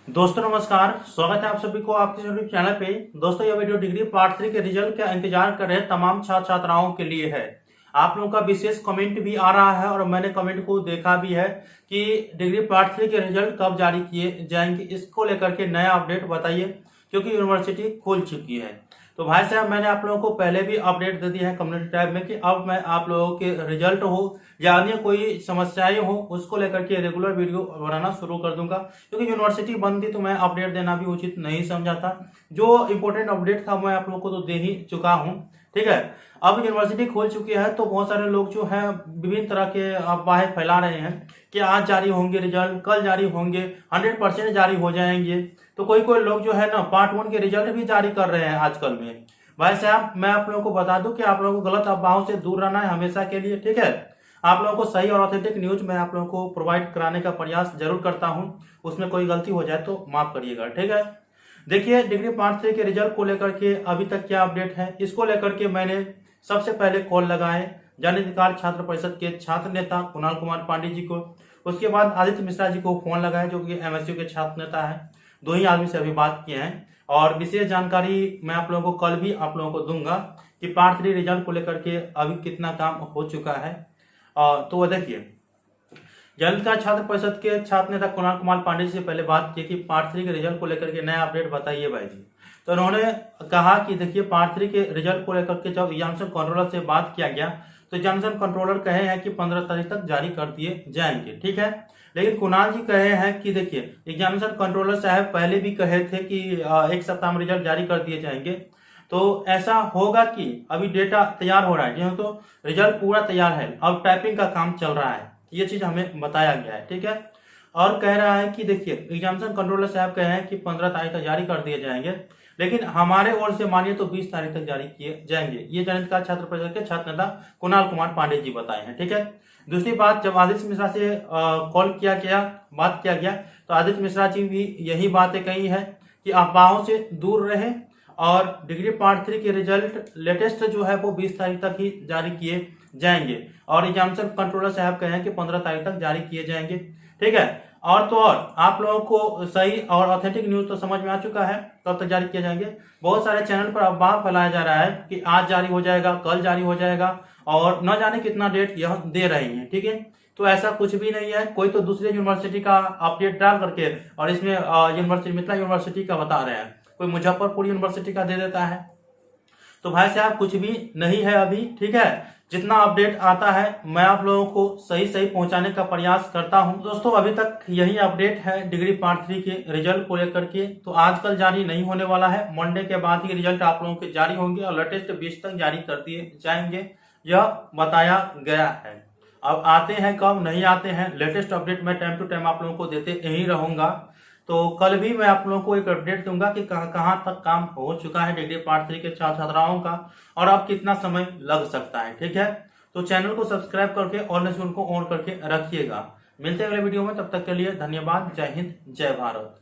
दोस्तों नमस्कार, स्वागत है आप सभी को आपके यूट्यूब चैनल पे। दोस्तों ये वीडियो डिग्री पार्ट 3 के रिजल्ट का इंतजार कर रहे तमाम छात्र छात्राओं के लिए है। आप लोगों का विशेष कमेंट भी आ रहा है और मैंने कमेंट को देखा भी है कि डिग्री पार्ट 3 के रिजल्ट कब जारी किए जाएंगे, इसको लेकर के नया अपडेट बताइए, क्योंकि यूनिवर्सिटी खुल चुकी है। तो भाई साहब मैंने आप लोगों को पहले भी अपडेट दे दी है कम्युनिटी टैब में कि अब मैं आप लोगों के रिजल्ट हो या अन्य कोई समस्याएं हो उसको लेकर के रेगुलर वीडियो बनाना शुरू कर दूंगा, क्योंकि यूनिवर्सिटी बंद थी तो मैं अपडेट देना भी उचित नहीं समझा था। जो इंपॉर्टेंट अपडेट था मैं आप लोगों को तो दे ही चुका हूँ। ठीक है, अब यूनिवर्सिटी खोल चुकी है तो बहुत सारे लोग जो है विभिन्न तरह के अफवाहें फैला रहे हैं कि आज जारी होंगे रिजल्ट, कल जारी होंगे, 100% जारी हो जाएंगे। तो कोई कोई लोग जो है ना पार्ट 1 के रिजल्ट भी जारी कर रहे हैं आजकल में। भाई साहब मैं आप लोगों को बता दूं कि आप लोगों को गलत अफवाहों से दूर रहना है हमेशा के लिए। ठीक है, आप लोगों को सही और ऑथेंटिक न्यूज मैं आप लोगों को प्रोवाइड कराने का प्रयास जरूर करता हूं। उसमें कोई गलती हो जाए तो माफ करिएगा। ठीक है, देखिए डिग्री पार्ट 3 के रिजल्ट को लेकर के अभी तक क्या अपडेट है, इसको लेकर के मैंने सबसे पहले कॉल लगाए जन अधिकार छात्र परिषद के छात्र नेता कुणाल कुमार पांडे जी को। उसके बाद आदित्य मिश्रा जी को फोन लगाया जो कि एमएसयू के छात्र नेता है। दो ही आदमी से अभी बात किए हैं और विशेष जानकारी मैं आप लोगों को कल भी आप लोगों को दूंगा कि पार्ट 3 रिजल्ट को लेकर के अभी कितना काम हो चुका है। तो देखिए जन छात्र परिषद के छात्र नेता कुणाल कुमार पांडे जी से पहले बात की कि पार्ट 3 के रिजल्ट को लेकर के नया अपडेट बताइए भाई जी। तो उन्होंने कहा कि देखिए पार्ट 3 के रिजल्ट को लेकर के जब एग्जामिनेशन कंट्रोलर से बात किया गया तो एग्जामिनेशन कंट्रोलर कहे हैं कि 15 तारीख तक जारी कर दिए जाएंगे। ठीक है, लेकिन कुणाल जी कहे हैं कि देखिए एग्जामिनेशन कंट्रोलर साहब पहले भी कहे थे कि एक सप्ताह में रिजल्ट जारी कर दिए जाएंगे। तो ऐसा होगा कि अभी डेटा तैयार हो रहा है, जो तो रिजल्ट पूरा तैयार है, अब टाइपिंग का काम चल रहा है, ये चीज हमें बताया गया है। ठीक है, और कह रहा है कि देखिए एग्जामिनेशन कंट्रोलर साहब कहे हैं कि 15 तारीख तक जारी कर दिए जाएंगे, लेकिन हमारे ओर से मानिए तो 20 तारीख तक जारी किए जाएंगे। ये जनहितकारी छात्र परिषद के छात्र नेता कुणाल कुमार पांडे जी बताए हैं। ठीक है, दूसरी बात, जब आदित्य मिश्रा से कॉल किया गया, बात किया गया, तो आदित्य मिश्रा जी भी यही बातें कही है कि अफवाहों से दूर रहें और डिग्री पार्ट 3 के रिजल्ट लेटेस्ट जो है वो 20 तारीख तक ही जारी किए जाएंगे और एग्जामिनेशन कंट्रोलर साहब कहे हैं कि 15 तारीख तक जारी किए जाएंगे। ठीक है, और तो और आप लोगों को सही और ऑथेंटिक न्यूज तो समझ में आ चुका है कब तक जारी किए जाएंगे। बहुत सारे चैनल पर अफवाह फैलाया जा रहा है कि आज जारी हो जाएगा, कल जारी हो जाएगा और न जाने कितना डेट यह दे रहे हैं। ठीक है, तो ऐसा कुछ भी नहीं है। कोई तो दूसरे यूनिवर्सिटी का अपडेट डाल करके और इसमें यूनिवर्सिटी मिथिला यूनिवर्सिटी का बता रहे हैं, कोई मुजफ्फरपुर यूनिवर्सिटी का दे देता है। तो भाई साहब कुछ भी नहीं है अभी। ठीक है, जितना अपडेट आता है मैं आप लोगों को सही सही पहुंचाने का प्रयास करता हूं। दोस्तों अभी तक यही अपडेट है डिग्री पार्ट 3 के रिजल्ट को लेकर के। तो आजकल जारी नहीं होने वाला है, मंडे के बाद ही रिजल्ट आप लोगों के जारी होंगे और लेटेस्ट 20 तक जारी कर दिए जाएंगे, यह बताया गया है। अब आते हैं कब, नहीं आते हैं, लेटेस्ट अपडेट मैं टाइम टू टाइम आप लोगों को देते ही रहूंगा। तो कल भी मैं आप लोगों को एक अपडेट दूंगा कि कहां तक काम हो चुका है डिग्री पार्ट 3 के छात्र छात्राओं का और अब कितना समय लग सकता है। ठीक है, तो चैनल को सब्सक्राइब करके और नोटिफिकेशन को ऑन करके रखिएगा। मिलते हैं अगले वीडियो में, तब तक के लिए धन्यवाद। जय हिंद, जय भारत।